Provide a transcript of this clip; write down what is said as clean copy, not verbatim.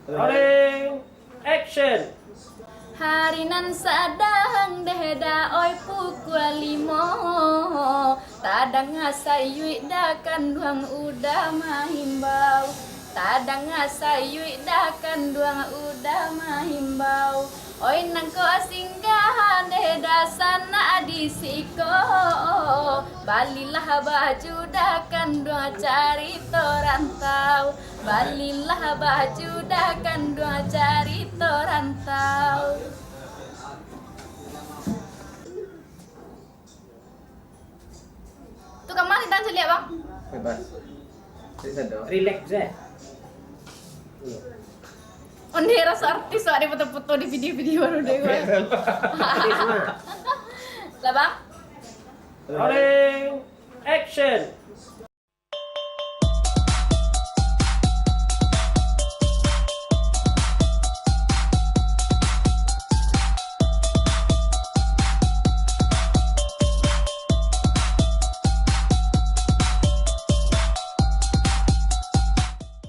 Rolling action. Harinan sadang dehda oi pukul 5. Tadang sayui dakan duang udah mahimbau. Tadang sayui dakan duang udah mahimbau. Oi nangko singgahan dehda sana di siko. Balilah baju dakan dua cari torantau. Balilah baju dakan dua cari torantau. Tukang mana dan lihat bang? Bebas. Sedap. Relax je. On dia rasa artis ada foto-foto di video-video baru deh gue. This one. Lah bang? Rolling action.